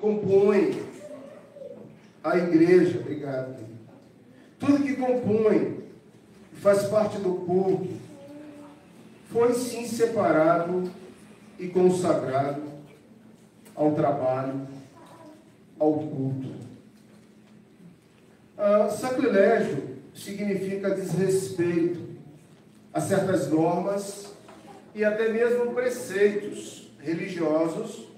compõe a igreja, obrigado, tudo que compõe, faz parte do povo, foi sim separado e consagrado ao trabalho, ao culto. Sacrilégio significa desrespeito a certas normas e até mesmo preceitos religiosos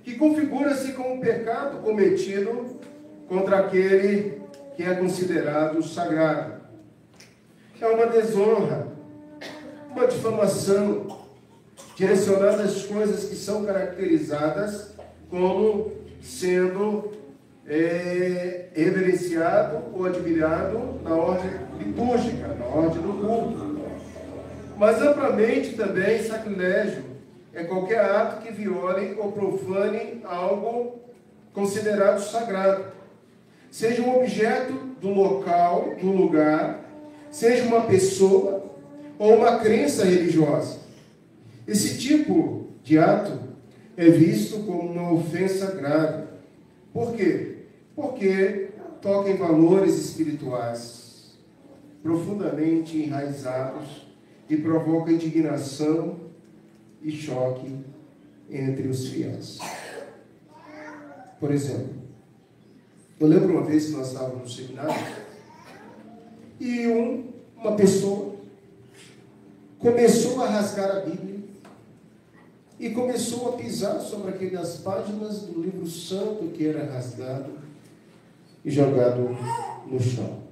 que configura-se como um pecado cometido contra aquele que é considerado sagrado. É uma desonra, uma difamação direcionada às coisas que são caracterizadas como sendo reverenciado ou admirado na ordem litúrgica, na ordem do culto. Mas amplamente também sacrilégio é qualquer ato que viole ou profane algo considerado sagrado, seja um objeto do local, do lugar, seja uma pessoa ou uma crença religiosa. Esse tipo de ato é visto como uma ofensa grave. Por quê? Porque toca em valores espirituais profundamente enraizados e provoca indignação e choque entre os fiéis. Por exemplo, eu lembro uma vez que nós estávamos no seminário e uma pessoa começou a rasgar a Bíblia e começou a pisar sobre aquelas páginas do livro santo que era rasgado e jogado no chão.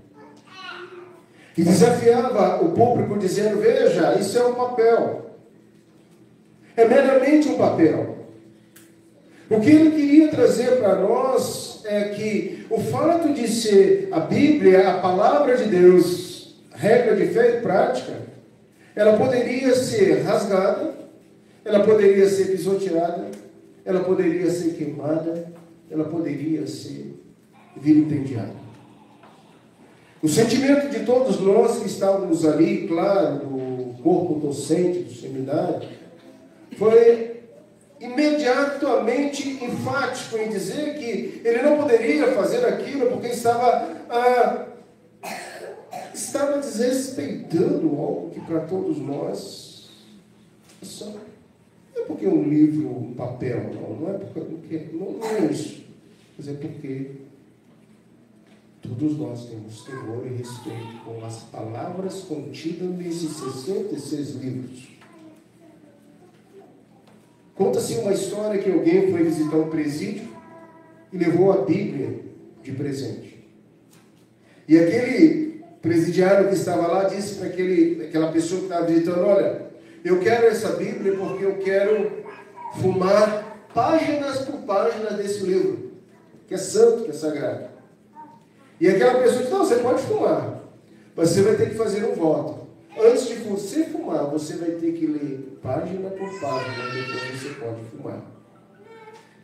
E desafiava o público dizendo: veja, isso é um papel. É meramente um papel. O que ele queria trazer para nós é que o fato de ser a Bíblia, a palavra de Deus, regra de fé e prática, ela poderia ser rasgada, ela poderia ser pisoteada, ela poderia ser queimada, ela poderia ser vilipendiada. O sentimento de todos nós que estávamos ali, claro, do corpo docente do seminário, foi imediatamente enfático em dizer que ele não poderia fazer aquilo porque estava desrespeitando algo que para todos nós não é porque um livro, um papel, não é porque não é isso, mas é porque todos nós temos temor e respeito com as palavras contidas nesses 66 livros. Conta-se uma história que alguém foi visitar um presídio e levou a Bíblia de presente. E aquele presidiário que estava lá disse para aquela pessoa que estava visitando: olha, eu quero essa Bíblia porque eu quero fumar páginas por páginas desse livro, que é santo, que é sagrado. E aquela pessoa disse: não, você pode fumar, mas você vai ter que fazer um voto. Antes de você fumar, você vai ter que ler página por página, depois você pode fumar.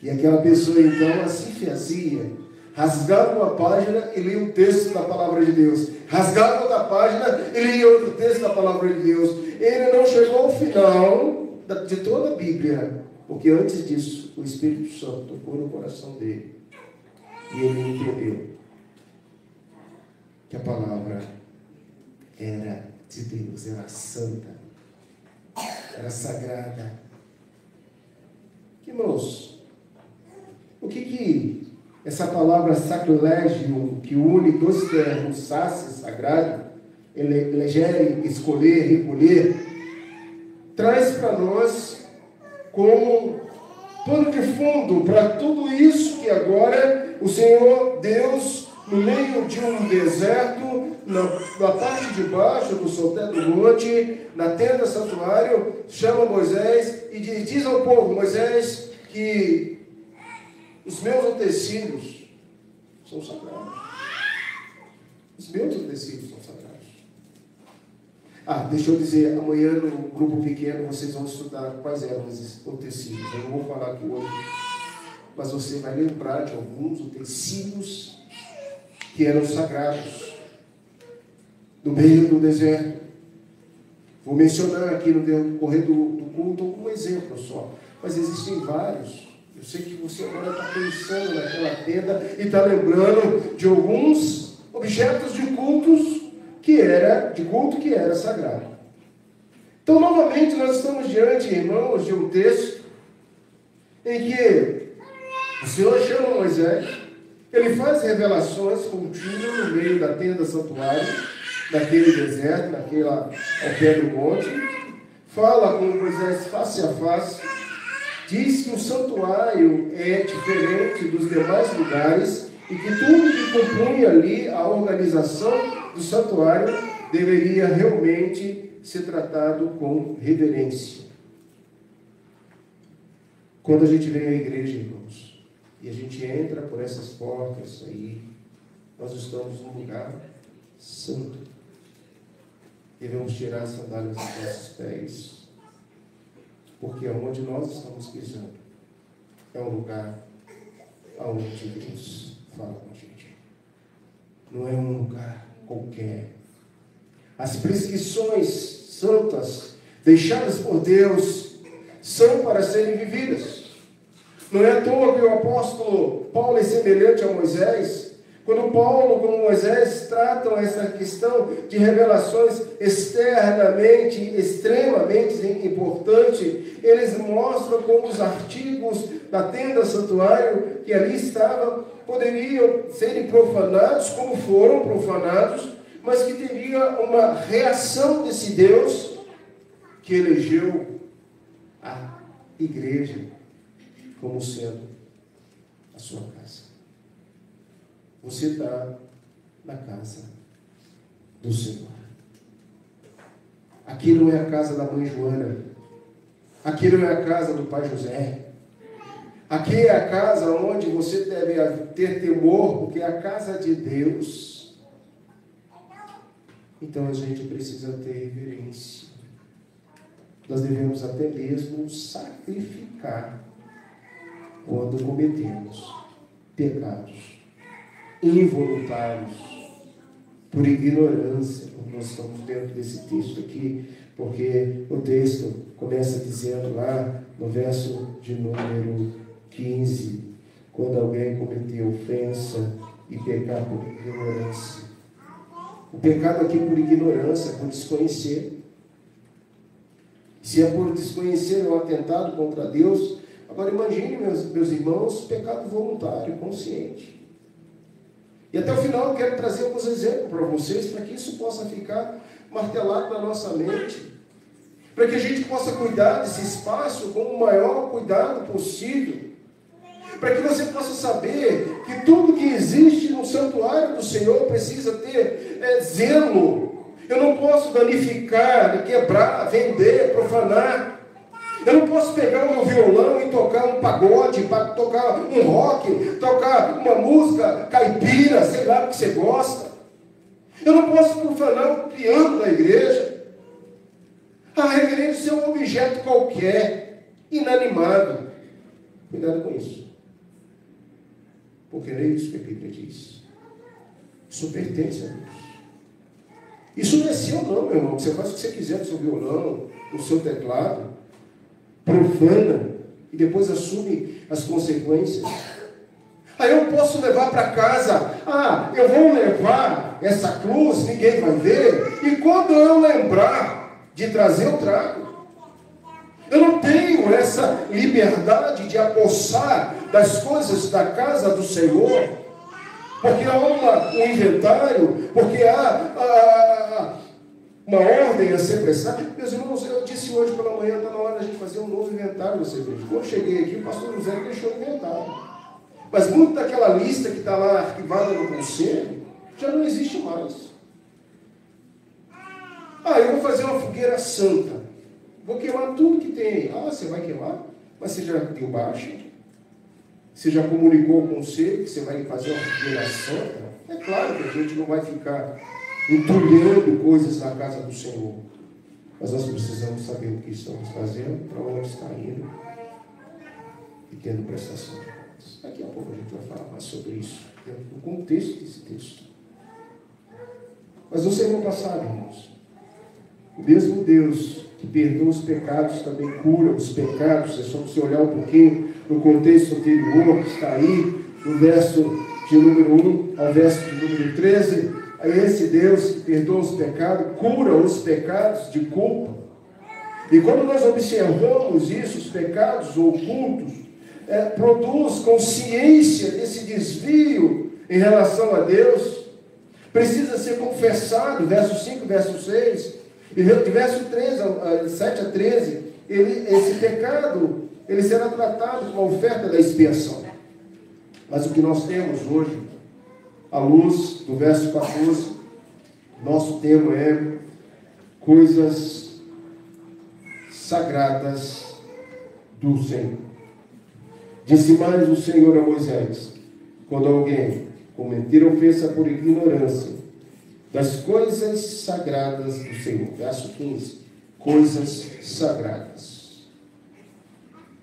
E aquela pessoa então assim fazia, rasgava uma página e lia um texto da palavra de Deus, rasgava outra página e lia outro texto da palavra de Deus. Ele não chegou ao final de toda a Bíblia, porque antes disso o Espírito Santo tocou no coração dele e ele entendeu que a palavra era de Deus, era santa, era sagrada. Irmãos, o que essa palavra sacrilégio, que une dois termos, sace, sagrado, elegere, escolher, recolher, traz para nós como pano de fundo para tudo isso que agora o Senhor Deus, no meio de um deserto, na parte de baixo do solteiro do monte, na tenda santuário, chama Moisés e diz ao povo: Moisés, que os meus utensílios são sagrados. Os meus utensílios são sagrados. Deixa eu dizer, amanhã no grupo pequeno vocês vão estudar quais eram esses utensílios. Eu não vou falar aqui hoje, mas você vai lembrar de alguns utensílios que eram sagrados no meio do deserto. Vou mencionar aqui no decorrer do culto um exemplo só, mas existem vários Eu sei que você agora está pensando naquela tenda e está lembrando de alguns objetos de culto que era sagrado. Então, novamente, nós estamos diante, irmãos, de um texto em que o Senhor chama Moisés, ele faz revelações contínuas no meio da tenda santuário, daquele deserto, ao pé do monte, fala com Moisés face a face, diz que o santuário é diferente dos demais lugares e que tudo que compunha ali a organização do santuário deveria realmente ser tratado com reverência. Quando a gente vem à igreja, irmãos, e a gente entra por essas portas aí, nós estamos num lugar santo. Devemos tirar as sandálias dos nossos pés, porque aonde nós estamos pisando é um lugar aonde Deus fala com a gente. Não é um lugar qualquer. As prescrições santas deixadas por Deus são para serem vividas. Não é à toa que o apóstolo Paulo é semelhante a Moisés. Quando Paulo, como Moisés, tratam essa questão de revelações externamente, extremamente importantes, eles mostram como os artigos da tenda santuário que ali estavam poderiam serem profanados, como foram profanados, mas que teria uma reação desse Deus que elegeu a igreja como sendo a sua casa. Você está na casa do Senhor. Aqui não é a casa da mãe Joana. Aqui não é a casa do pai José. Aqui é a casa onde você deve ter temor, porque é a casa de Deus. Então a gente precisa ter reverência. Nós devemos até mesmo sacrificar quando cometemos pecados involuntários, por ignorância, como nós estamos dentro desse texto aqui, porque o texto começa dizendo lá no verso de número 15, quando alguém cometer ofensa e pecar por ignorância. O pecado aqui por ignorância, por desconhecer. Se é por desconhecer ou atentado contra Deus, agora imagine, meus irmãos, pecado voluntário, consciente. E até o final eu quero trazer alguns exemplos para vocês, para que isso possa ficar martelado na nossa mente, para que a gente possa cuidar desse espaço com o maior cuidado possível, para que você possa saber que tudo que existe no santuário do Senhor precisa ter zelo. Eu não posso danificar, quebrar, vender, profanar. Eu não posso pegar o meu violão e tocar um pagode, tocar um rock, tocar uma música caipira, sei lá o que você gosta. Eu não posso profanar o piano da igreja. A reverência é um objeto qualquer, inanimado. Cuidado com isso. Porque não é isso que a Bíblia diz. Isso pertence a Deus. Isso não é seu não, meu irmão. Você faz o que você quiser com o seu violão, com o seu teclado. Profana e depois assume as consequências. Aí eu posso levar para casa, eu vou levar essa cruz, ninguém vai ver, e quando eu lembrar de trazer, eu trago. Eu não tenho essa liberdade de apossar das coisas da casa do Senhor, porque há um inventário, porque há uma ordem a ser prestada. Meus irmãos, eu disse hoje pela manhã, está na hora da gente fazer um novo inventário dessa igreja. Quando eu cheguei aqui, o pastor José deixou o inventário. Mas muito daquela lista que está lá arquivada no conselho, já não existe mais. Eu vou fazer uma fogueira santa. Vou queimar tudo que tem aí. Você vai queimar? Mas você já deu baixa? Você já comunicou ao conselho que você vai fazer uma fogueira santa? É claro que a gente não vai ficar entulhando coisas na casa do Senhor. Mas nós precisamos saber o que estamos fazendo, para onde está indo e tendo prestação de contas. Daqui a pouco a gente vai falar mais sobre isso, dentro do contexto desse texto. Mas no sermão passado, irmãos, o mesmo Deus que perdoa os pecados, também cura os pecados. É só você olhar um pouquinho no contexto anterior, que está aí, no verso de número 1 ao verso de número 13. É esse Deus que perdoa os pecados, cura os pecados de culpa. E quando nós observamos isso, os pecados ocultos, produz consciência desse desvio em relação a Deus. Precisa ser confessado, verso 5, verso 6, e de verso 7 a 13, esse pecado, ele será tratado com a oferta da expiação. Mas o que nós temos hoje, à luz do verso 14, nosso tema é coisas sagradas do Senhor. Disse mais o Senhor a Moisés: quando alguém cometer ofensa por ignorância das coisas sagradas do Senhor. Verso 15. Coisas sagradas.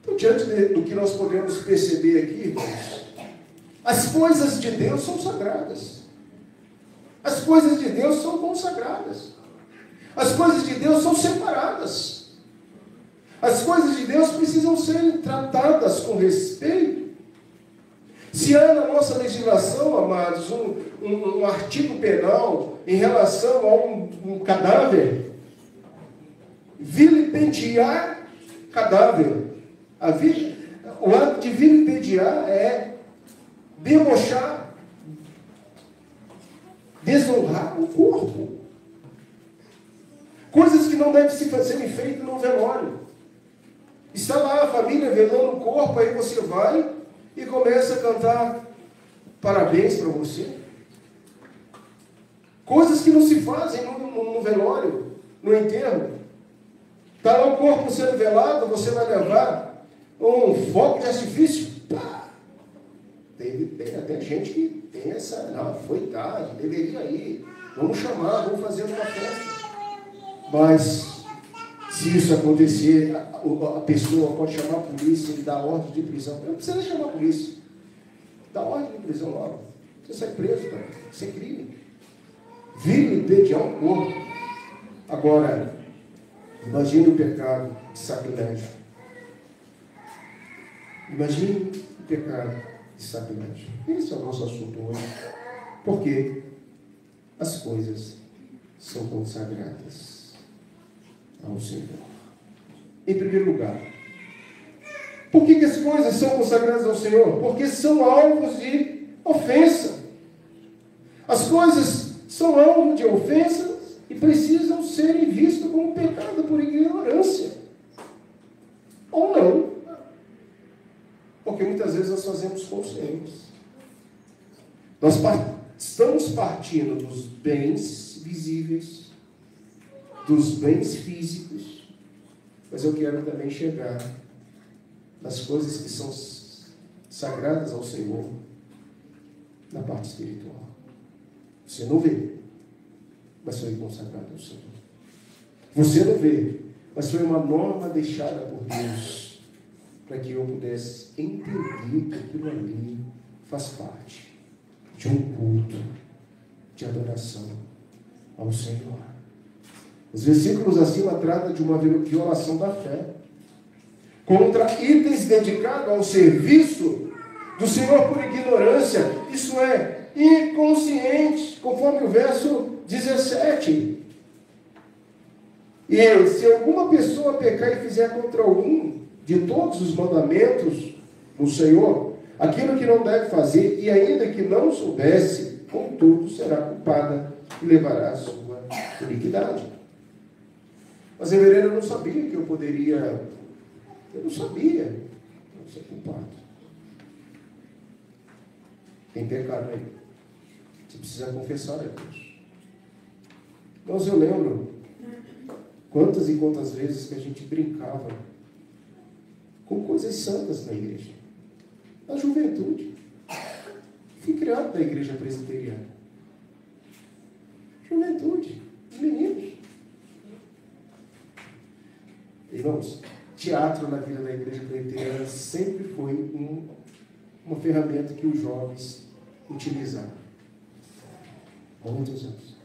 Então, diante do que nós podemos perceber aqui, irmãos, as coisas de Deus são sagradas. As coisas de Deus são consagradas. As coisas de Deus são separadas. As coisas de Deus precisam ser tratadas com respeito. Se há na nossa legislação, amados, um artigo penal em relação a um cadáver, vilipendiar cadáver. O ato de vilipendiar é debochar, desonrar o corpo. Coisas que não devem serem feitas no velório. Está lá a família velando o corpo, aí você vai e começa a cantar parabéns para você. Coisas que não se fazem no velório, no enterro. Está lá o corpo sendo velado, você vai levar um fogo de artifício. Pá! Tem até gente que tem essa, não, foi tarde, deveria ir. Vamos chamar, vamos fazer uma festa. Mas, se isso acontecer, a pessoa pode chamar a polícia e dar ordem de prisão. Não precisa nem chamar a polícia. Dá ordem de prisão logo. Você sai preso, cara. Isso é crime. Vilipendiar o corpo. Agora, imagine o pecado de sacrilégio. Imagine o pecado de sacrilégio. Esse é o nosso assunto hoje. Porque as coisas são consagradas ao Senhor. Em primeiro lugar, por que as coisas são consagradas ao Senhor? Porque são alvos de ofensa. As coisas são alvo de ofensa e precisam ser vistas como pecado por ignorância. Ou não. Porque muitas vezes nós fazemos conscientes. Nós estamos partindo dos bens visíveis, dos bens físicos, mas eu quero também chegar nas coisas que são sagradas ao Senhor, na parte espiritual. Você não vê, mas foi consagrado ao Senhor. Você não vê, mas foi uma norma deixada por Deus, para que eu pudesse entender que aquilo ali faz parte de um culto de adoração ao Senhor. Os versículos acima tratam de uma violação da fé contra itens dedicados ao serviço do Senhor por ignorância, isso é, inconsciente, conforme o verso 17. E se alguma pessoa pecar e fizer contra algum de todos os mandamentos do Senhor, aquilo que não deve fazer, e ainda que não soubesse, contudo será culpada e levará a sua iniquidade. Mas reverendo, eu não sabia que eu poderia, eu não sabia ser culpado. Tem pecado aí. Você precisa confessar a Deus. Mas eu lembro quantas e quantas vezes que a gente brincava com coisas santas na igreja. Na juventude. Fui criado na igreja presbiteriana. Juventude. Meninos. Irmãos, teatro na vida da igreja presbiteriana sempre foi uma ferramenta que os jovens utilizaram. Há muitos anos.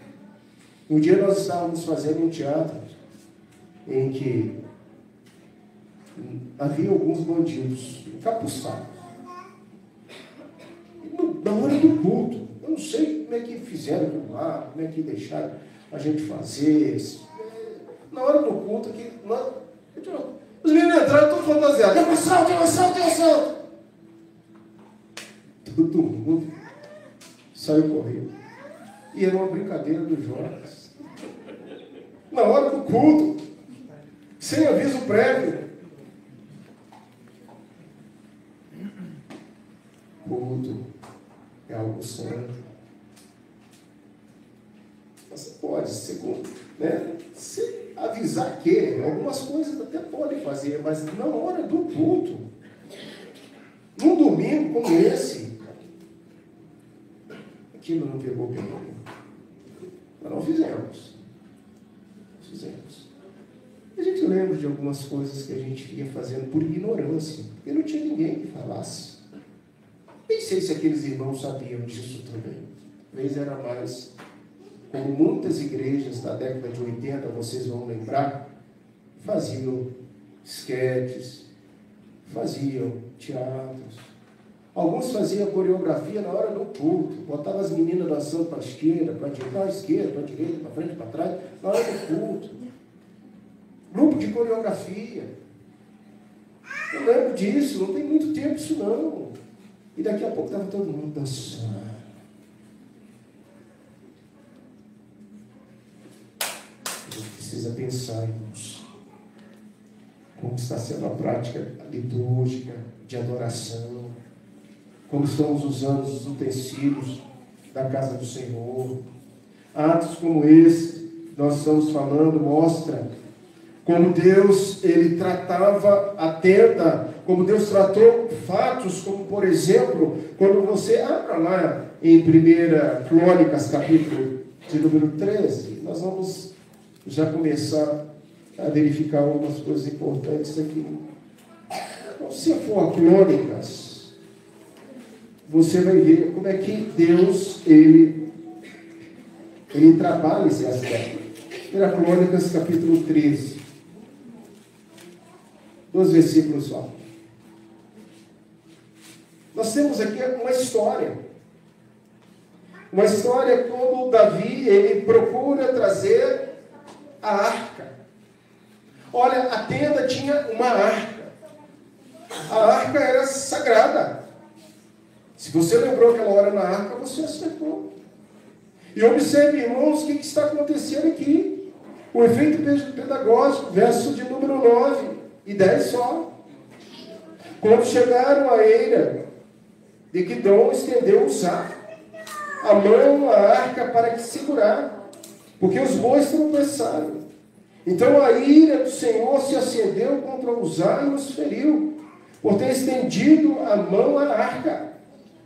Um dia nós estávamos fazendo um teatro em que havia alguns bandidos encapuçados. Na hora do culto, eu não sei como é que fizeram aquilo lá, como é que deixaram a gente fazer. Na hora do culto, os meninos entraram todos fantasiados. Tem um assalto, tem um assalto, tem um assalto. Todo mundo saiu correndo. E era uma brincadeira dos jovens. Na hora do culto, sem aviso prévio. Culto é algo santo. Você pode, se avisar que algumas coisas até podem fazer, mas na hora do culto, num domingo como esse, aquilo não pegou bem. Mas não fizemos. A gente lembra de algumas coisas que a gente ia fazendo por ignorância, porque não tinha ninguém que falasse. Nem sei se aqueles irmãos sabiam disso também. Talvez era mais, como muitas igrejas da década de 80, vocês vão lembrar, faziam esquetes, faziam teatros. Alguns faziam coreografia na hora do culto, botavam as meninas dançando para a esquerda, para a direita, para frente, para trás, na hora do culto. Grupo de coreografia. Eu lembro disso, não tem muito tempo isso não. E daqui a pouco estava todo mundo dançando. A gente precisa pensar, irmãos, como está sendo a prática litúrgica, de adoração, como estamos usando os utensílios da casa do Senhor. Atos como esse que nós estamos falando mostra como Deus, ele tratava a tenda, como Deus tratou fatos, como por exemplo, quando você abra lá em 1 Crônicas, capítulo de número 13, nós vamos já começar a verificar algumas coisas importantes aqui. Então, se for a Crônicas, você vai ver como é que Deus, ele trabalha esse aspecto. 1 Crônicas, capítulo 13. 2 versículos só. Nós temos aqui uma história. Uma história como Davi, ele procura trazer a arca. Olha, a tenda tinha uma arca. A arca era sagrada. Se você lembrou aquela hora na arca, você acertou. E observe, irmãos, o que está acontecendo aqui. O efeito pedagógico, verso de número 9 e 10 só. Quando chegaram à eira de Quidom, estendeu Uzá a mão à arca para que segurar, porque os bois tropeçaram. Então a ira do Senhor se acendeu contra Uzá e os feriu, por ter estendido a mão à arca,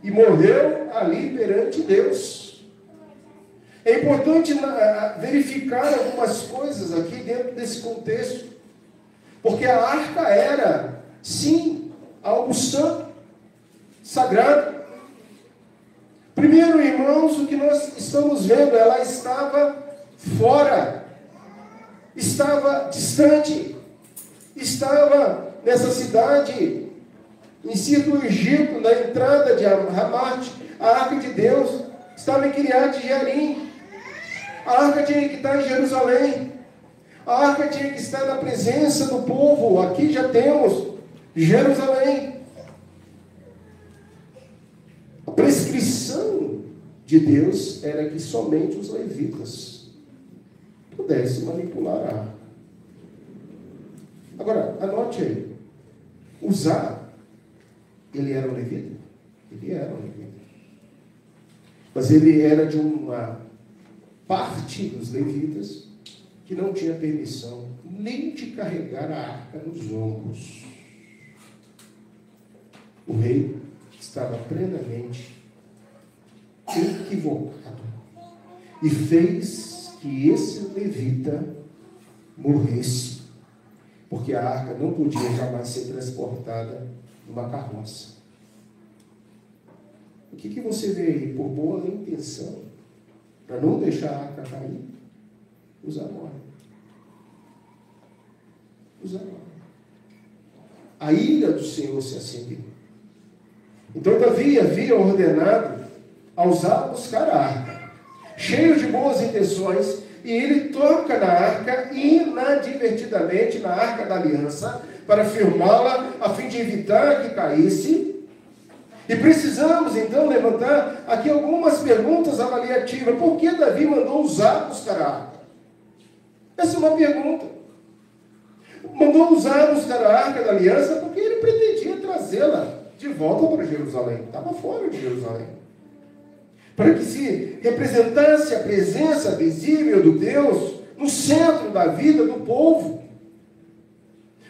e morreu ali perante Deus. É importante verificar algumas coisas aqui dentro desse contexto, porque a arca era, sim, algo santo, sagrado. Primeiro, irmãos, o que nós estamos vendo, ela estava fora, estava distante, estava nessa cidade, em si do Egito, na entrada de Ramate. A arca de Deus estava em Kiriat Jearim. A arca tinha que estar em Jerusalém. A arca tinha que estar na presença do povo. Aqui já temos Jerusalém. A prescrição de Deus era que somente os levitas pudessem manipular a arca. Agora, anote aí. Uzá, ele era um levita? Ele era um levita. Mas ele era de uma parte dos levitas que não tinha permissão nem de carregar a arca nos ombros. O rei estava plenamente equivocado e fez que esse levita morresse, porque a arca não podia jamais ser transportada numa carroça. O que você vê aí? Por boa intenção, para não deixar a arca cair, Uzá morre. os amava. A ira do Senhor se acendeu. Então Davi havia ordenado a Uzá buscar a arca, cheio de boas intenções, e ele toca na arca inadvertidamente, na arca da aliança, para firmá-la, a fim de evitar que caísse. E precisamos então levantar aqui algumas perguntas avaliativas. Por que Davi mandou Uzá buscar a arca? Essa é uma pergunta. Mandou Uzá buscar a arca da aliança porque ele pretendia trazê-la de volta para Jerusalém. Estava fora de Jerusalém. Para que se representasse a presença visível do Deus no centro da vida do povo.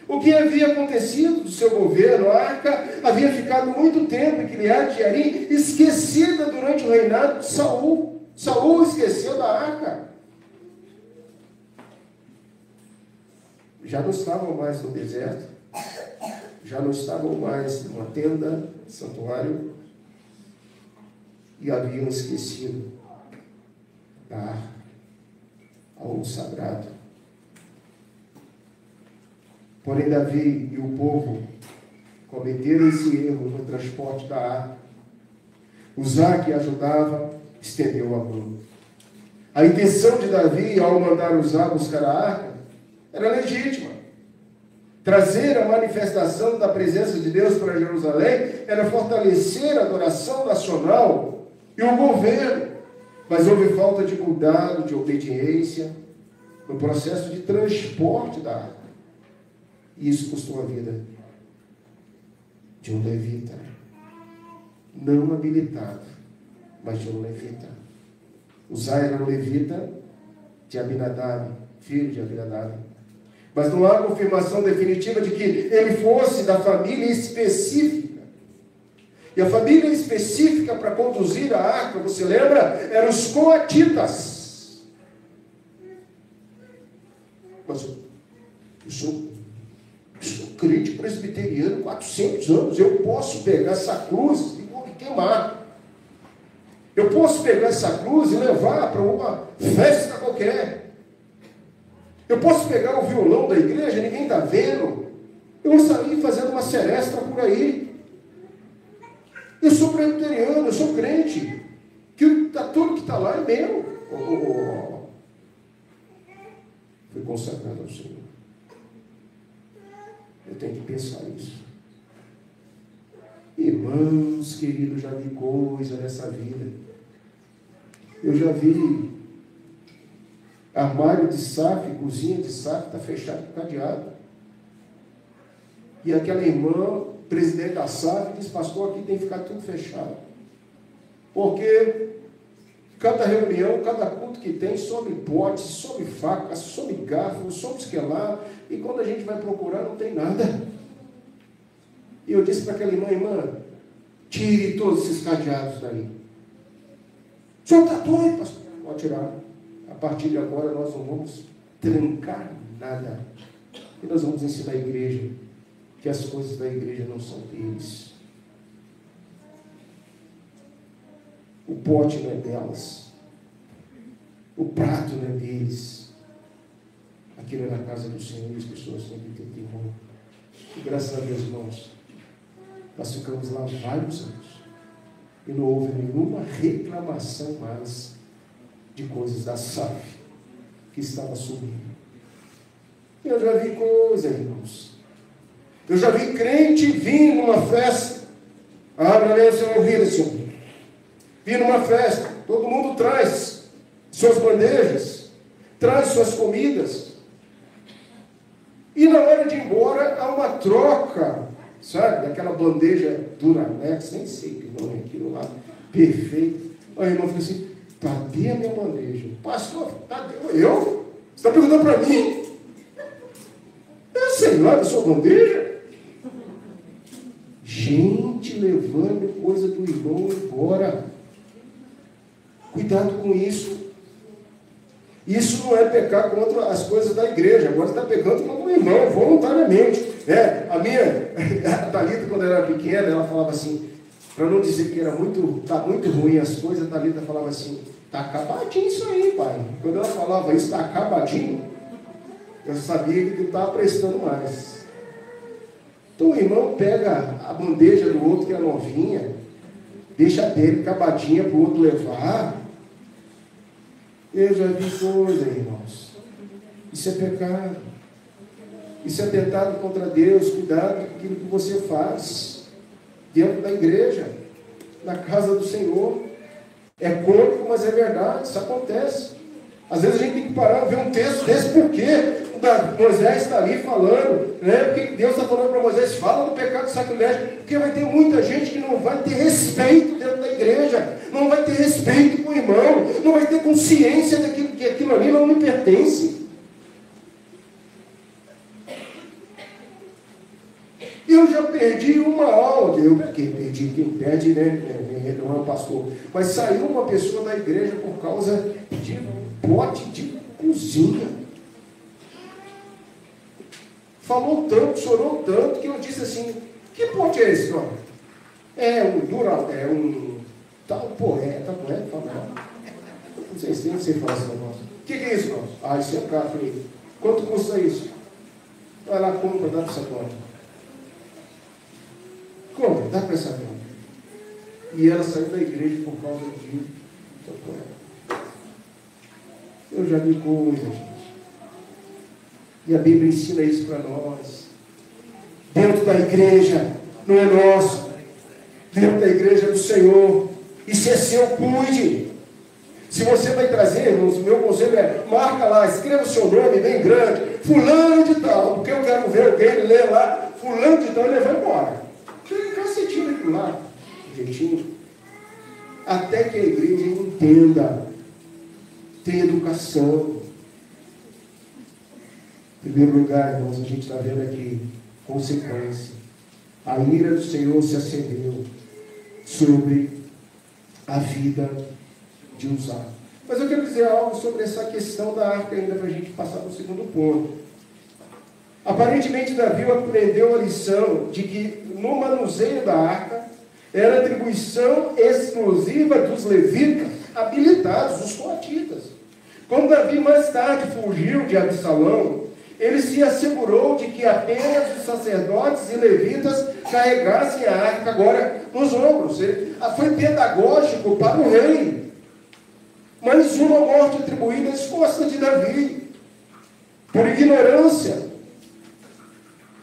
O que havia acontecido do seu governo? A arca havia ficado muito tempo em Kiriat Jearim, esquecida durante o reinado de Saul. Saul esqueceu da arca. Já não estavam mais no deserto, já não estavam mais numa tenda, santuário, e haviam esquecido da arca, algo sagrado. Porém, Davi e o povo cometeram esse erro no transporte da arca. Uzá, que ajudava, estendeu a mão. A intenção de Davi, ao mandar Uzá buscar a arca, era legítima. Trazer a manifestação da presença de Deus para Jerusalém era fortalecer a adoração nacional e o governo. Mas houve falta de cuidado, de obediência no processo de transporte da arca. E isso custou a vida de um levita. Não habilitado, mas de um levita. Uzá era um levita de Abinadab, filho de Abinadab. Mas não há confirmação definitiva de que ele fosse da família específica. E a família específica para conduzir a arca, você lembra? Eram os coatitas. Mas eu sou crente presbiteriano, 400 anos, eu posso pegar essa cruz e vou me queimar. Eu posso pegar essa cruz e levar para uma festa qualquer. Eu posso pegar o violão da igreja, ninguém está vendo. Eu vou sair fazendo uma seresta por aí. Eu sou presbiteriano, eu sou crente. Tudo que está lá é meu. Foi consagrado ao Senhor. Eu tenho que pensar isso. Irmãos queridos, já vi coisa nessa vida. Eu já vi armário de SAF, cozinha de SAF, está fechado com cadeado. E aquela irmã, presidente da SAF, diz: pastor, aqui tem que ficar tudo fechado. Porque cada reunião, cada culto que tem, sobe pote, sobe faca, sobe garfo, sobe esquelar, e quando a gente vai procurar, não tem nada. E eu disse para aquela irmã: tire todos esses cadeados daí. O senhor está doido, pastor? Pode tirar. A partir de agora nós não vamos trancar nada. E nós vamos ensinar a igreja que as coisas da igreja não são deles. O pote não é delas. O prato não é deles. Aquilo é na casa do Senhor e as pessoas têm que ter temor. E graças a Deus, irmãos, nós ficamos lá vários anos. E não houve nenhuma reclamação mais de coisas da SAF que estava subindo. Eu já vi coisa, irmãos. Eu já vi crente vir numa festa. Abre a seu ouvido, Senhor. Vir numa festa, todo mundo traz suas bandejas, traz suas comidas. E na hora de ir embora, há uma troca, sabe? Daquela bandeja Duramex, nem sei que nome é aquilo lá, perfeito. Aí o irmão fica assim: cadê a minha bandeja? Pastor, cadê eu? Você está perguntando para mim? Eu sei lá da sua bandeja. Gente levando coisa do irmão embora. Cuidado com isso. Isso não é pecar contra as coisas da igreja. Agora você está pecando contra o irmão, voluntariamente. A Thalita, quando ela era pequena, ela falava assim, para não dizer que está muito ruim as coisas, a Thalita falava assim: está acabadinho isso aí, pai. Quando ela falava isso, está acabadinho, Eu sabia que ele estava prestando mais. Então o irmão pega a bandeja do outro, que é novinha, deixa dele acabadinha para o outro levar. Eu já vi coisa, irmãos. Isso é pecado. Isso é atentado contra Deus. Cuidado com aquilo que você faz dentro da igreja, na casa do Senhor. É cômico, mas é verdade. Isso acontece. Às vezes a gente tem que parar, ver um texto desse, porque Moisés está ali falando, né? Porque Deus está falando para Moisés, fala do pecado do sacrilégio, porque vai ter muita gente que não vai ter respeito dentro da igreja, não vai ter respeito com o irmão, não vai ter consciência daquilo que aquilo ali não me pertence. Eu já perdi uma aula, quem perde, né? Não é o pastor, mas saiu uma pessoa da igreja por causa de pote de cozinha. Falou tanto, chorou tanto, que eu disse assim: que pote é esse, não? É um tal poré, não sei se você fala esse negócio. O que é isso, não? Ah, isso é caro. Quanto custa isso? Vai lá, compra, dá para essa conta. Compra, dá para essa conta. E ela saiu da igreja por causa de poré. Eu já vi coisa, gente. E a Bíblia ensina isso para nós. Dentro da igreja, não é nosso. Dentro da igreja do Senhor. E se é seu, cuide. Se você vai trazer, irmãos, o meu conselho é: marca lá, escreva o seu nome bem grande, fulano de tal, porque eu quero ver alguém ler lá, fulano de tal, ele vai embora. Tem um cacetinho aqui lá, jeitinho. Até que a igreja entenda, tenha educação. Em primeiro lugar, irmãos, a gente está vendo aqui consequência. A ira do Senhor se acendeu sobre a vida de Uzá. Mas eu quero dizer algo sobre essa questão da arca ainda, para a gente passar para o segundo ponto. Aparentemente, Davi aprendeu a lição de que no manuseio da arca era atribuição exclusiva dos levitas habilitados, dos coatitas. Quando Davi mais tarde fugiu de Absalão, ele se assegurou de que apenas os sacerdotes e levitas carregassem a arca agora nos ombros. Foi pedagógico para o rei. Mais uma morte atribuída às costas de Davi, por ignorância.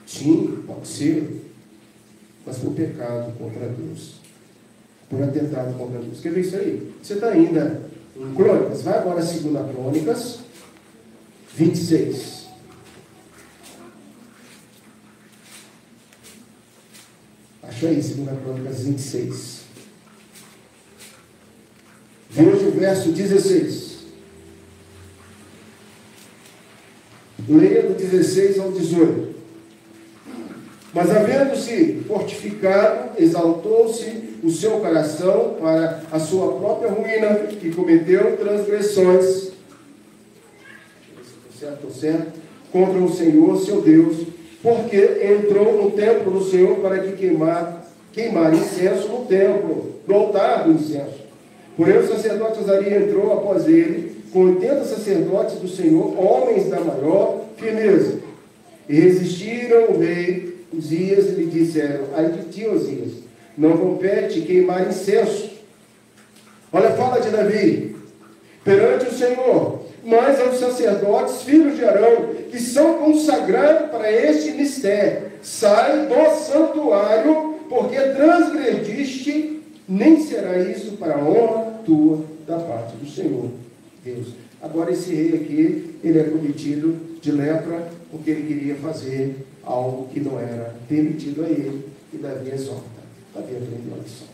Sim, pode ser, mas por pecado contra Deus, por atentado contra Deus. Quer ver isso aí? Você está ainda em Crônicas? Vai agora a 2 Crônicas 26. Acha aí, 2 Crônicas 26. Veja o verso 16. Leia do 16 ao 18. Mas havendo-se fortificado, exaltou-se o seu coração para a sua própria ruína, e cometeu transgressões, certo, contra o Senhor seu Deus, porque entrou no templo do Senhor para que queimar incenso no templo, no altar do incenso. Porém o sacerdote Azaria entrou após ele, com 80 sacerdotes do Senhor, homens da maior firmeza, e resistiram o rei Uzias, e lhe disseram: ai de ti, Uzias, não compete queimar incenso. Olha a fala de Davi: perante o Senhor, mas aos sacerdotes, filhos de Arão, que são consagrados para este mistério, sai do santuário, porque transgrediste, nem será isso para a honra tua da parte do Senhor Deus. Agora esse rei aqui, ele é cometido de lepra, porque ele queria fazer algo que não era permitido a ele, e Davi exorta. Davi aprendeu a lição.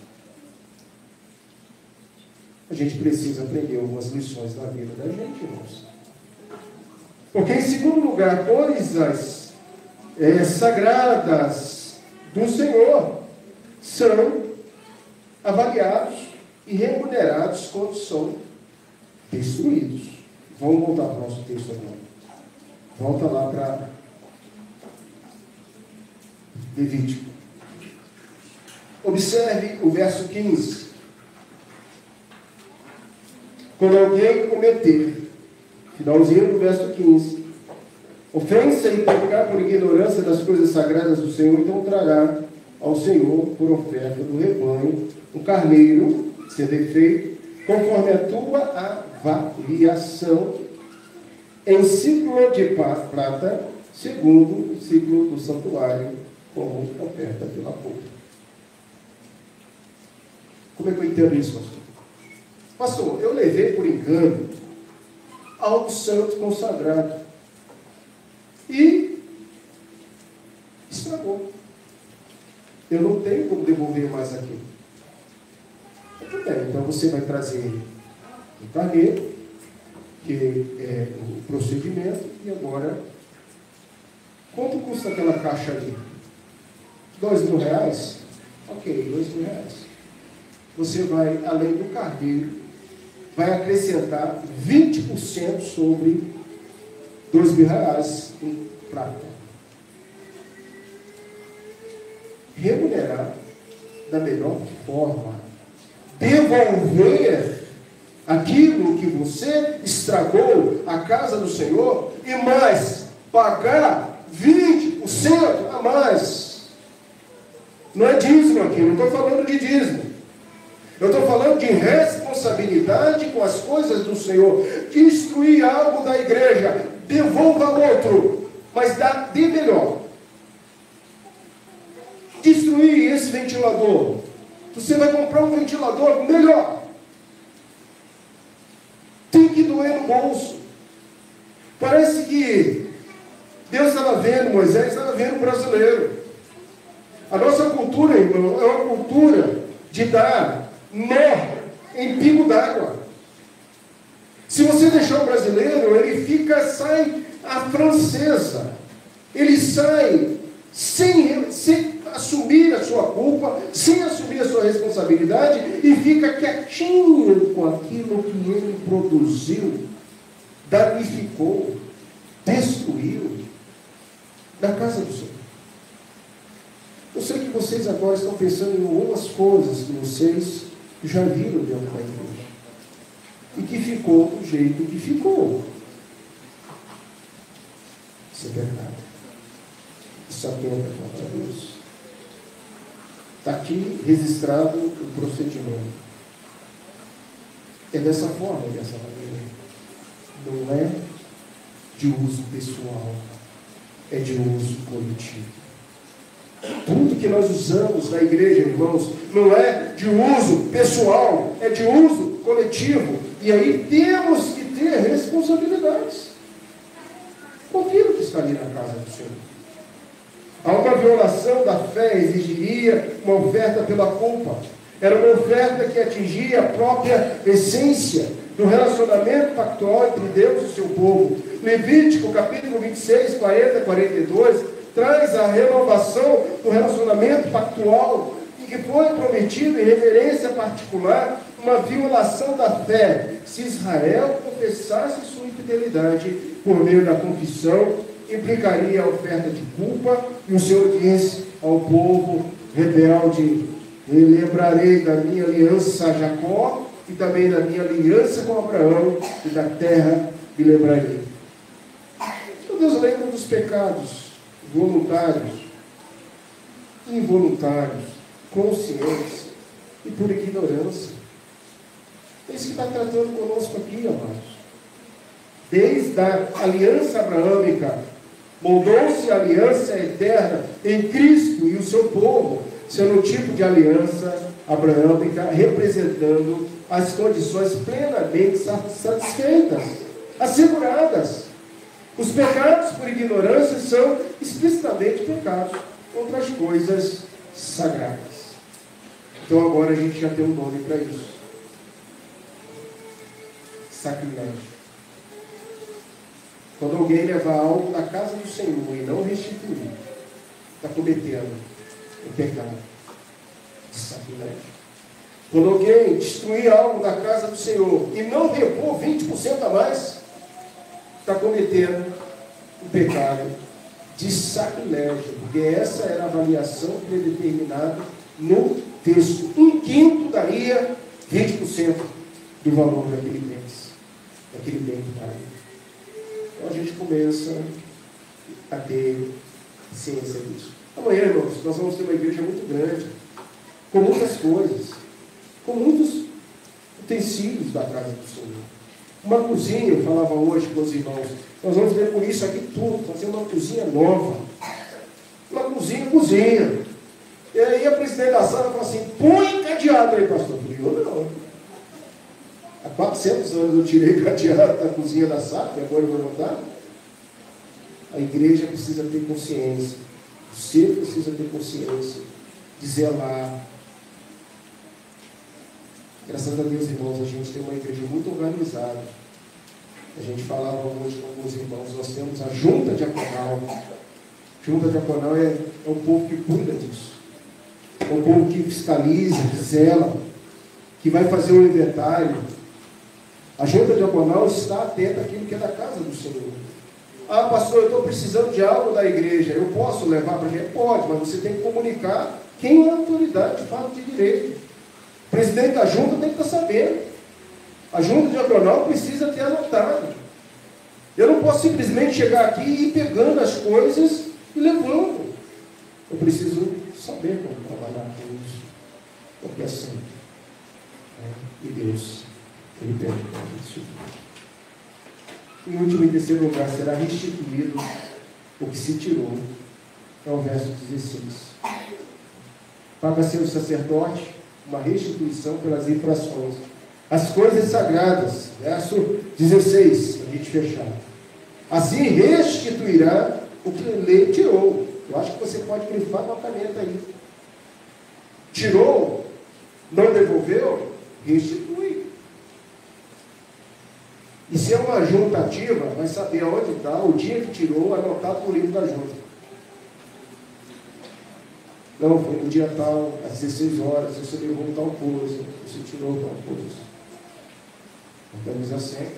A gente precisa aprender algumas lições da vida da gente, irmãos. Porque, em segundo lugar, coisas sagradas do Senhor são avaliados e remunerados quando são destruídos. Vamos voltar para o nosso texto agora. Volta lá para Levítico. Observe o verso 15. Quando alguém cometer, finalzinho do verso 15, ofensa e pecar por ignorância das coisas sagradas do Senhor, então trará ao Senhor, por oferta do rebanho, um carneiro sem defeito, conforme a tua avaliação, em ciclo de prata, segundo o ciclo do santuário, como oferta pela culpa. Como é que eu entendo isso, pastor? Pastor, eu levei por engano algo santo consagrado e estragou. Eu não tenho como devolver mais aquilo. Muito bem, então você vai trazer o carneiro, que é o procedimento, e agora, quanto custa aquela caixa ali? R$2.000? Ok, R$2.000. Você vai, além do carneiro, vai acrescentar 20% sobre R$2.000 em prata. Remunerar da melhor forma, devolver aquilo que você estragou a casa do Senhor e mais, pagar 20% a mais. Não é dízimo aqui, não estou falando de dízimo. Eu estou falando de responsabilidade com as coisas do Senhor. Destruir algo da igreja, devolva outro, mas dê melhor. Destruir esse ventilador, você vai comprar um ventilador melhor. Tem que doer no bolso. Parece que Deus estava vendo, Moisés estava vendo o brasileiro. A nossa cultura, irmão, é uma cultura de dar nó em pingo d'água. Se você deixar o brasileiro, ele sai a francesa. Ele sai sem assumir a sua culpa, sem assumir a sua responsabilidade, e fica quietinho com aquilo que ele produziu, danificou, destruiu da casa do Senhor. Eu sei que vocês agora estão pensando em algumas coisas que vocês já viram dentro da igreja e que ficou do jeito que ficou. Isso é verdade. Isso atenta contra Deus. Está aqui registrado o procedimento. É dessa forma, dessa maneira. Não é de uso pessoal, é de uso coletivo. Tudo que nós usamos na igreja, irmãos, não é de uso pessoal, é de uso coletivo. E aí temos que ter responsabilidades com aquilo que está ali na casa do Senhor. Uma violação da fé exigiria uma oferta pela culpa. Era uma oferta que atingia a própria essência do relacionamento pactual entre Deus e o seu povo. Levítico, capítulo 26, 40 e 42, traz a renovação do relacionamento pactual, em que foi prometido em reverência particular uma violação da fé. Se Israel confessasse sua infidelidade por meio da confissão, implicaria a oferta de culpa, e o Senhor diz ao povo rebelde: eu lembrarei da minha aliança a Jacó e também da minha aliança com Abraão, e da terra me lembrarei. Então Deus lembra dos pecados voluntários, involuntários, conscientes e por ignorância. É isso que está tratando conosco aqui, amados. Desde a aliança abraâmica, moldou-se a aliança eterna em Cristo e o seu povo, sendo um tipo de aliança abraâmica, representando as condições plenamente satisfeitas, asseguradas. Os pecados por ignorância são explicitamente pecados contra as coisas sagradas. Então agora a gente já tem um nome para isso: sacrilégio. Quando alguém levar algo da casa do Senhor e não restituir, está cometendo o pecado de sacrilégio. Quando alguém destruir algo da casa do Senhor e não repor 20% a mais, está cometendo o pecado de sacrilégio, porque essa era a avaliação predeterminada no texto. 1/5 daria 20% do valor daquele bem que está aí. Então a gente começa a ter ciência disso. Amanhã, irmãos, nós vamos ter uma igreja muito grande, com muitas coisas, com muitos utensílios da casa do Senhor. Uma cozinha, eu falava hoje com os irmãos, nós vamos ver por isso aqui tudo, fazer uma cozinha nova. Uma cozinha. E aí a presidente da sala falou assim, põe cadeado aí, pastor. Eu falei, eu não. Há 400 anos eu tirei cadeado da cozinha da sala, e agora eu vou botar. A igreja precisa ter consciência. Você precisa ter consciência de zelar. Graças a Deus, irmãos, a gente tem uma igreja muito organizada. A gente falava hoje com alguns irmãos, nós temos a junta diaconal. Junta diaconal é o povo que cuida disso. É o povo que fiscaliza, que zela, que vai fazer o inventário. A junta diaconal está atenta àquilo que é da casa do Senhor. Ah, pastor, eu estou precisando de algo da igreja, eu posso levar para a gente? Pode, mas você tem que comunicar quem é a autoridade de fato de direito. O presidente da junta tem que estar sabendo. A junta diaconal precisa ter anotado. Eu não posso simplesmente chegar aqui e ir pegando as coisas e levando. Eu preciso saber como trabalhar com isso. Porque assim, e Deus, Ele pergunta isso. Em último e terceiro lugar, será restituído o que se tirou. É o verso 16. Paga-se ao sacerdote uma restituição pelas infrações. As coisas sagradas, verso 16, para a gente fechar. Assim restituirá o que ele tirou. Eu acho que você pode grifar com a caneta aí. Tirou, não devolveu, restitui. E se é uma junta ativa, vai saber aonde está, o dia que tirou, anotado no livro da junta. Não, foi no dia tal, às 16 horas, você levou tal coisa, você tirou tal coisa. Organiza sempre.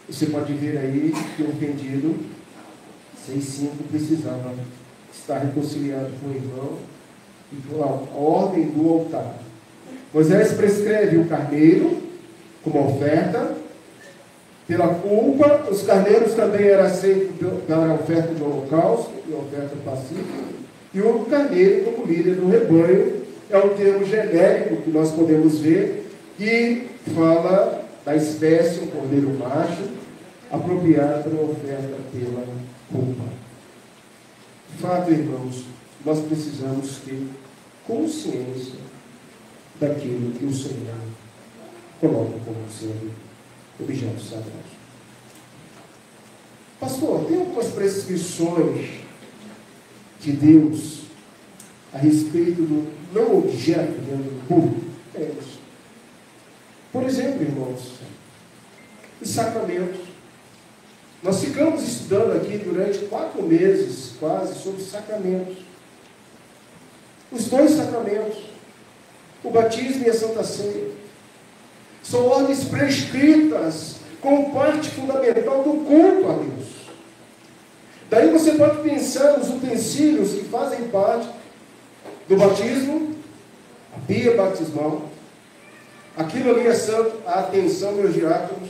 Você pode ver aí que o ofendido, 6,5, precisava estar reconciliado com o irmão e com a ordem do altar. Moisés prescreve o carneiro como oferta. Pela culpa, os carneiros também eram aceitos pela oferta de holocausto e oferta pacífica. E o carneiro, como líder do rebanho, é um termo genérico que nós podemos ver, que fala da espécie, um cordeiro macho, apropriado para uma oferta pela culpa. De fato, irmãos, nós precisamos ter consciência daquilo que o Senhor coloca como sendo objeto sagrado. Pastor, tem algumas prescrições de Deus a respeito do não objeto dentro do culto? É isso. Por exemplo, irmãos, os sacramentos. Nós ficamos estudando aqui durante 4 meses, quase, sobre sacramentos. Os 2 sacramentos, o batismo e a Santa Ceia, são ordens prescritas como parte fundamental do culto a Deus. Daí você pode pensar nos utensílios que fazem parte do batismo, a pia batismal. Aquilo ali é santo, atenção, meus diáconos,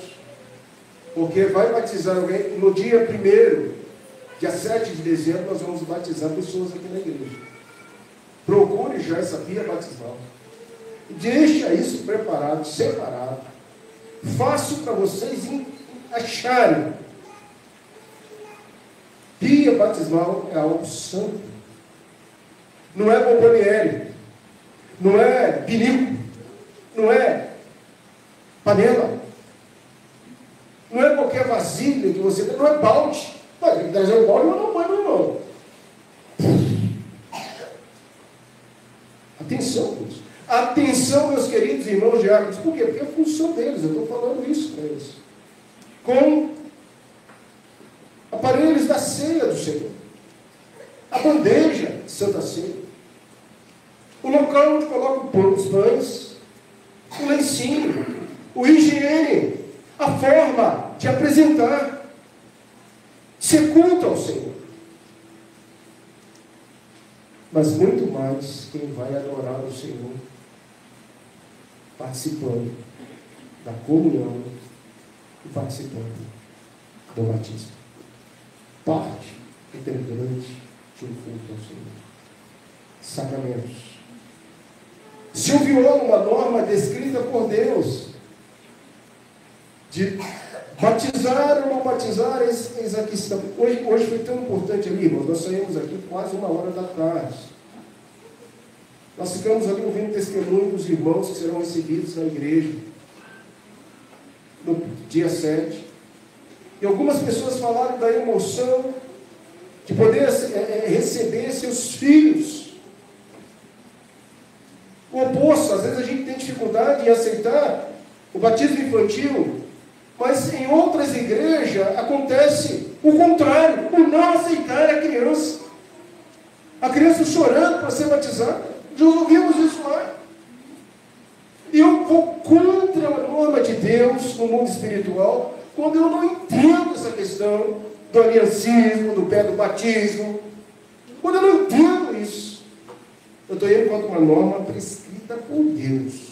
porque vai batizar alguém no dia 1º, dia 7 de dezembro, nós vamos batizar pessoas aqui na igreja. Procure já essa pia batismal. Deixa isso preparado, separado. Fácil para vocês acharem. Pia batismal é algo santo. Não é bomboniere. Não é pinico. Não é panela. Não é qualquer vasilha que você tem. Não é balde. Pode trazer um balde, mas não põe no irmão. Atenção com isso. Atenção, meus queridos irmãos diáconos. Por quê? Porque é a função deles. Eu estou falando isso para eles. Com aparelhos da ceia do Senhor. A bandeja de Santa Ceia. O local onde coloca os pães. O lencinho. O higiene. A forma de apresentar. Ser culto ao Senhor. Mas muito mais quem vai adorar o Senhor participando da comunhão e participando do batismo. Parte integrante de um culto ao Senhor. Sacramentos. Se eu viola uma norma descrita por Deus, de batizar ou não batizar, eis a questão. Hoje foi tão importante ali, irmãos, nós saímos aqui quase 1h da tarde. Nós ficamos ali ouvindo testemunho dos irmãos que serão recebidos na igreja, no dia 7. E algumas pessoas falaram da emoção de poder receber seus filhos. O oposto, às vezes a gente tem dificuldade em aceitar o batismo infantil, mas em outras igrejas acontece o contrário, o não aceitar a criança. A criança chorando para ser batizada. Já ouvimos isso lá. E eu vou contra a norma de Deus no mundo espiritual quando eu não entendo essa questão do aliancismo, do pé do batismo. Quando eu não entendo isso, eu estou indo contra uma norma prescrita por Deus.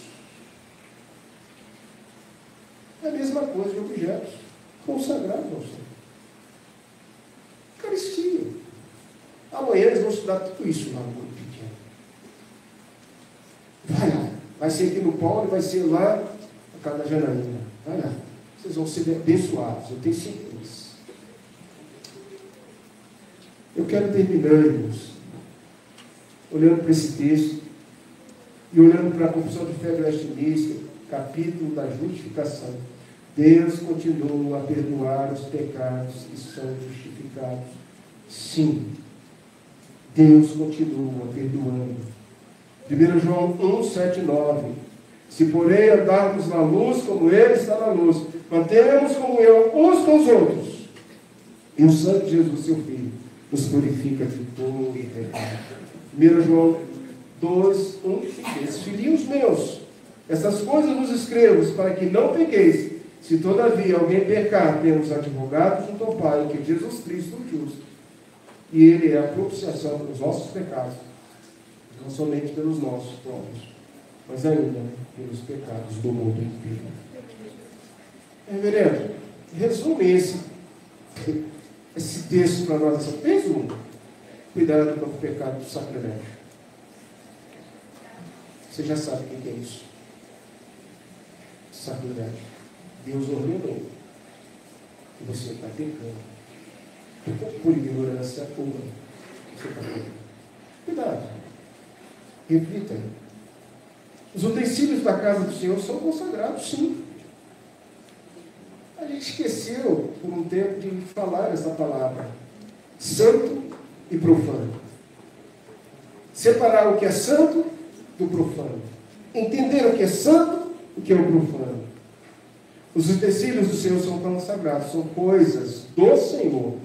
É a mesma coisa de objetos consagrados ao Senhor. Eucaristia. Amanhã eles vão estudar tudo isso lá no grupo pequeno. Vai lá. Vai ser aqui no Paulo e vai ser lá na casa da Janaína. Vai lá. Vocês vão ser abençoados, eu tenho certeza. Eu quero terminar, irmãos, olhando para esse texto e olhando para a Confissão de Fé Glastinista, capítulo da justificação. Deus continua a perdoar os pecados que são justificados. Sim, Deus continua perdoando. 1 João 1, 7, 9. Se porém andarmos na luz como Ele está na luz, mantemos comunhão uns com os outros, e o sangue de Jesus, seu Filho, nos purifica de todo e pecado. 1 João 2, 1 e 3. Filhinhos meus, essas coisas vos escrevo para que não pequeis. Se todavia alguém pecar, temos advogado junto ao Pai, que é Jesus Cristo o justo. E Ele é a propiciação pelos nossos pecados, não somente pelos nossos próprios, mas ainda pelos pecados do mundo inteiro. Reverendo, resume esse texto para nós. Resume. Cuidado com o pecado do sacrilégio. Você já sabe o que é isso. Sacrilégio. Deus ordenou que você está pecando. Por ignorância pura. Você está pecando. Cuidado. Repita. Os utensílios da casa do Senhor são consagrados, sim. A gente esqueceu por um tempo de falar essa palavra. Santo e profano. Separar o que é santo do profano. Entender o que é santo e o que é o profano. Os utensílios do Senhor são consagrados, são coisas do Senhor.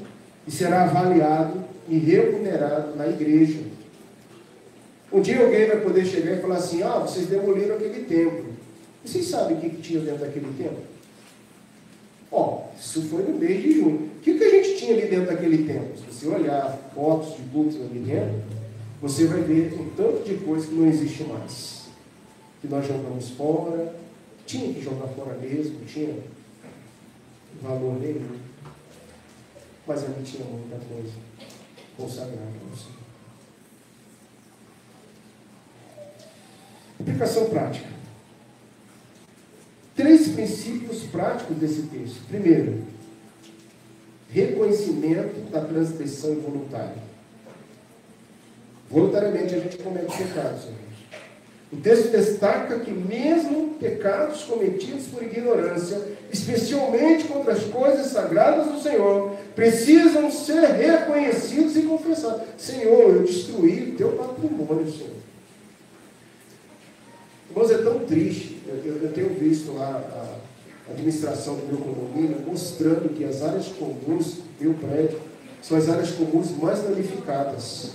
E será avaliado e remunerado na igreja. Um dia alguém vai poder chegar e falar assim: vocês demoliram aquele templo. E vocês sabem o que tinha dentro daquele templo? Isso foi no mês de junho. O que a gente tinha ali dentro daquele templo? Se você olhar fotos de cultos ali dentro, você vai ver um tanto de coisa que não existe mais. Que nós jogamos fora, tinha que jogar fora mesmo, não tinha valor nenhum. Mas ali tinha muita coisa consagrada ao Senhor. Aplicação prática. 3 princípios práticos desse texto. Primeiro, reconhecimento da transgressão involuntária. Voluntariamente a gente comete pecados, irmãos. O texto destaca que mesmo pecados cometidos por ignorância, especialmente contra as coisas sagradas do Senhor, precisam ser reconhecidos e confessados. Senhor, eu destruí o teu patrimônio, Senhor. Irmãos, é tão triste. Eu tenho visto lá a administração do meu condomínio mostrando que as áreas comuns do meu prédio são as áreas comuns mais danificadas.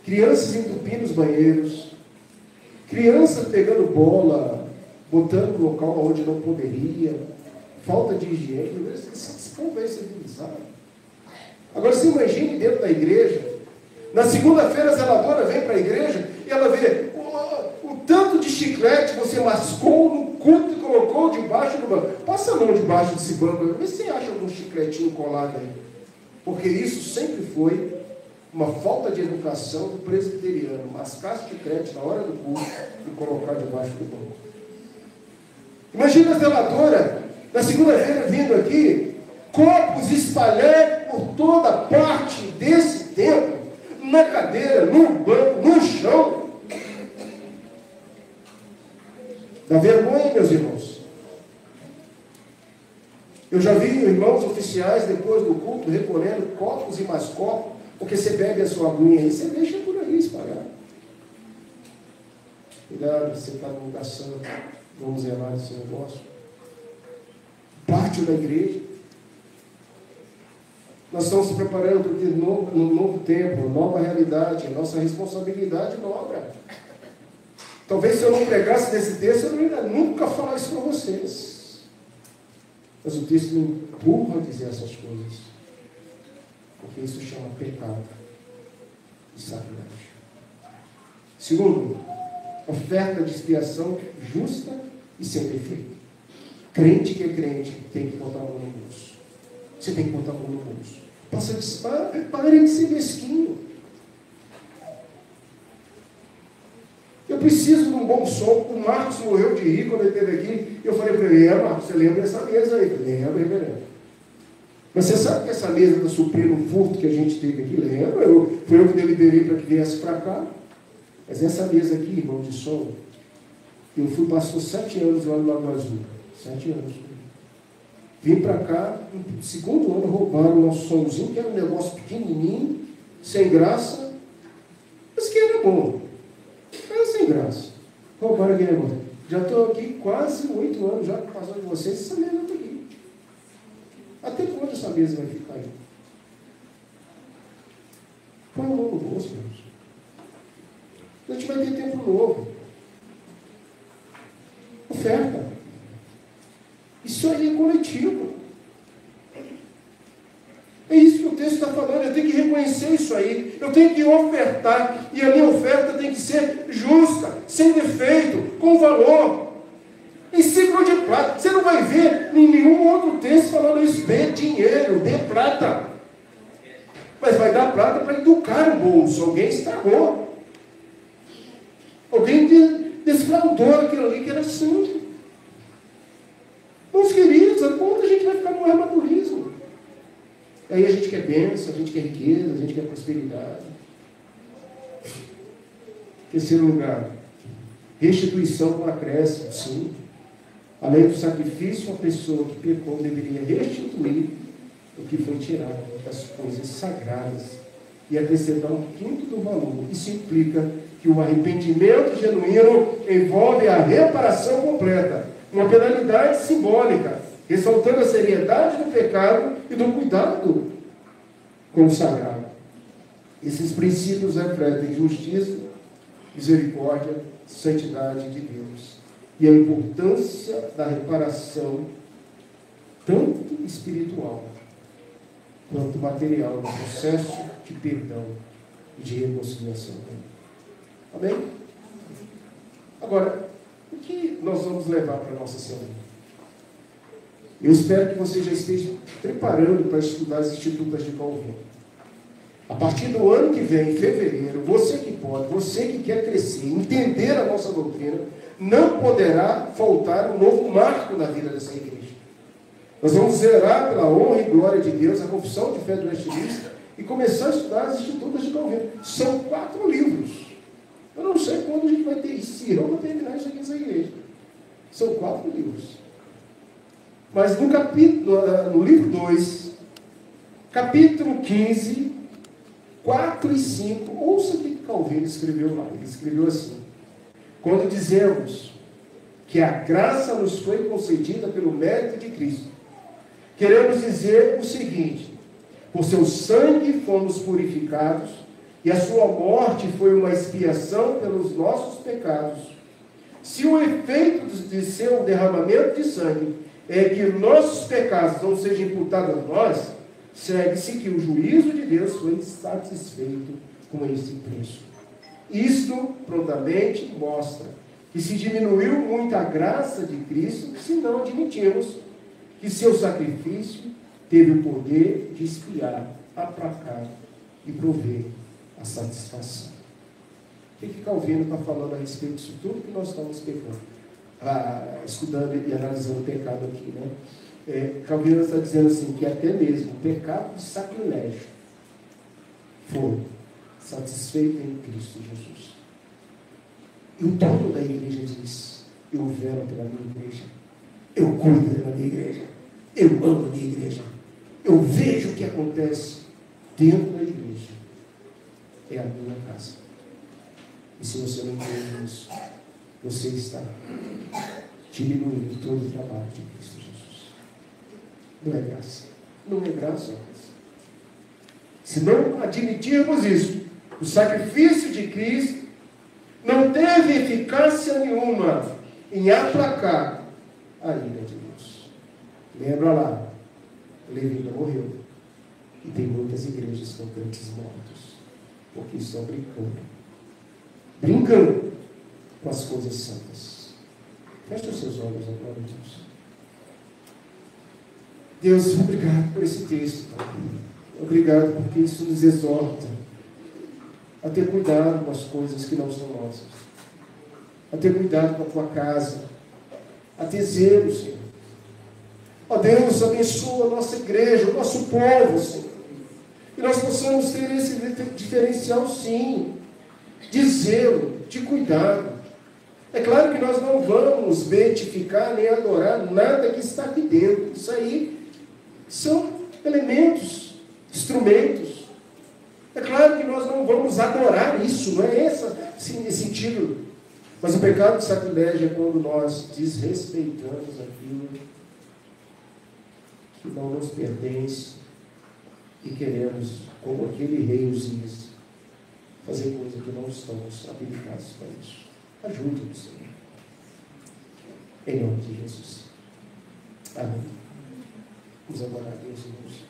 Crianças entupindo os banheiros, crianças pegando bola, botando no local onde não poderia, falta de higiene. Esse povo é civilizado. Agora, você imagine dentro da igreja. Na segunda-feira, a zeladora vem para a igreja e ela vê o tanto de chiclete você mascou no culto e colocou debaixo do banco. Passa a mão debaixo banco, vê se você acha algum chicletinho colado aí. Porque isso sempre foi uma falta de educação do presbiteriano. Mascar chiclete na hora do culto e colocar debaixo do banco. Imagina a zeladora, na segunda-feira, vindo aqui, copos espalhados por toda parte desse templo, na cadeira, no banco, no chão. Dá vergonha, meus irmãos. Eu já vi irmãos oficiais, depois do culto, recolhendo copos e mais copos, porque você bebe a sua aguinha aí, você deixa por aí espalhado. Cuidado, você está no lugar santo, vamos zelar esse negócio. Pátio da igreja. Nós estamos nos preparando para um novo tempo, uma nova realidade, a nossa responsabilidade dobra. Talvez se eu não pregasse nesse texto, eu não ia nunca falar isso para vocês. Mas o texto me empurra a dizer essas coisas. Porque isso chama pecado e sacrilégio. Segundo, oferta de expiação justa e sem defeito. Crente que é crente tem que botar a mão no bolso. Você tem que botar a mão no bolso. Pare de ser mesquinho. Eu preciso de um bom som. O Marcos morreu de rir quando ele esteve aqui. Eu falei para ele: Marcos, você lembra dessa mesa aí? Eu falei: lembro, reverendo. Mas você sabe que essa mesa está suprindo um furto que a gente teve aqui? Lembro. Foi eu que deliberei para que viesse para cá. Mas essa mesa aqui, irmão, de som, eu fui pastor 7 anos lá no Lago Azul. 7 anos. Vim para cá, no segundo ano roubaram o nosso somzinho, que era um negócio pequenininho, sem graça, mas que era bom. Era sem graça. Roubaram aquele negócio. Já estou aqui quase 8 anos, já que passou de vocês, essa mesa está aqui. Até quando essa mesa vai ficar aí? Põe a mão no bolso, meus. A gente vai ter tempo novo. Oferta. Isso aí é coletivo. É isso que o texto está falando. Eu tenho que reconhecer isso aí. Eu tenho que ofertar. E a minha oferta tem que ser justa, sem defeito, com valor. Em ciclo de prata. Você não vai ver em nenhum outro texto falando isso. Dê dinheiro, dê prata. Mas vai dar prata para educar o bolso. Alguém estragou. Alguém desfraudou aquilo ali que era santo. Meus queridos, a quando a gente vai ficar no armadurismo? Aí a gente quer bênção, a gente quer riqueza, a gente quer prosperidade. Terceiro lugar, restituição com acréscimo, sim. Além do sacrifício, uma pessoa que pecou deveria restituir o que foi tirado das coisas sagradas e acrescentar um quinto do valor. Isso implica que o arrependimento genuíno envolve a reparação completa, uma penalidade simbólica, ressaltando a seriedade do pecado e do cuidado com o sagrado. Esses princípios refletem justiça, misericórdia, santidade de Deus e a importância da reparação, tanto espiritual quanto material, no processo de perdão e de reconciliação. Amém? Agora, o que nós vamos levar para a nossa semana? Eu espero que você já esteja preparando para estudar as Institutas de Calvino. A partir do ano que vem, em fevereiro, você que pode, você que quer crescer, entender a nossa doutrina, não poderá faltar um novo marco na vida dessa igreja. Nós vamos zerar pela honra e glória de Deus a confissão de fé do Estilista e começar a estudar as Institutas de Calvino. São 4 livros. Eu não sei quando a gente vai ter isso, se eu vou terminar isso aqui nessa igreja. São 4 livros. Mas no livro 2, capítulo 15, 4 e 5, ouça o que Calvino escreveu lá. Ele escreveu assim: quando dizemos que a graça nos foi concedida pelo mérito de Cristo, queremos dizer o seguinte: por seu sangue fomos purificados, e a sua morte foi uma expiação pelos nossos pecados. Se o efeito de seu derramamento de sangue é que nossos pecados não sejam imputados a nós, segue-se que o juízo de Deus foi satisfeito com esse preço. Isto prontamente mostra que se diminuiu muito a graça de Cristo se não admitimos que seu sacrifício teve o poder de expiar, aplacar e prover a satisfação. O que Calvino está falando a respeito disso tudo que nós estamos pecando? Estudando e analisando o pecado aqui, né? Calvino está dizendo assim, que até mesmo o pecado de sacrilégio foi satisfeito em Cristo Jesus. E o dono da igreja diz: eu velo pela minha igreja, eu cuido da minha igreja, eu amo a minha igreja, eu vejo o que acontece dentro da igreja, é a minha casa. E se você não entende isso, você está diminuindo todo o trabalho de Cristo Jesus. Não é graça. Não é graça. Se não admitirmos isso, o sacrifício de Cristo não teve eficácia nenhuma em aplacar a ira de Deus. Lembra lá, Levítico morreu. E tem muitas igrejas com crentes mortos, porque estão brincando com as coisas santas. Feche os seus olhos agora, Deus. Deus, obrigado por esse texto, Pai. Obrigado porque isso nos exorta a ter cuidado com as coisas que não são nossas, a ter cuidado com a tua casa, a ter zelo, Senhor. Ó Deus, abençoa a nossa igreja, o nosso povo, Senhor. E nós possamos ter esse diferencial, sim, de zelo, de cuidado. É claro que nós não vamos beatificar nem adorar nada que está aqui dentro. Isso aí são elementos, instrumentos. É claro que nós não vamos adorar isso, não é esse sentido. Mas o pecado de sacrilégio é quando nós desrespeitamos aquilo que não nos pertence e queremos, como aquele rei Uzias, fazer coisas que não estamos habilitados para isso. Ajude-nos, Senhor. Em nome de Jesus. Amém. Vamos adorar a Deus, irmãos.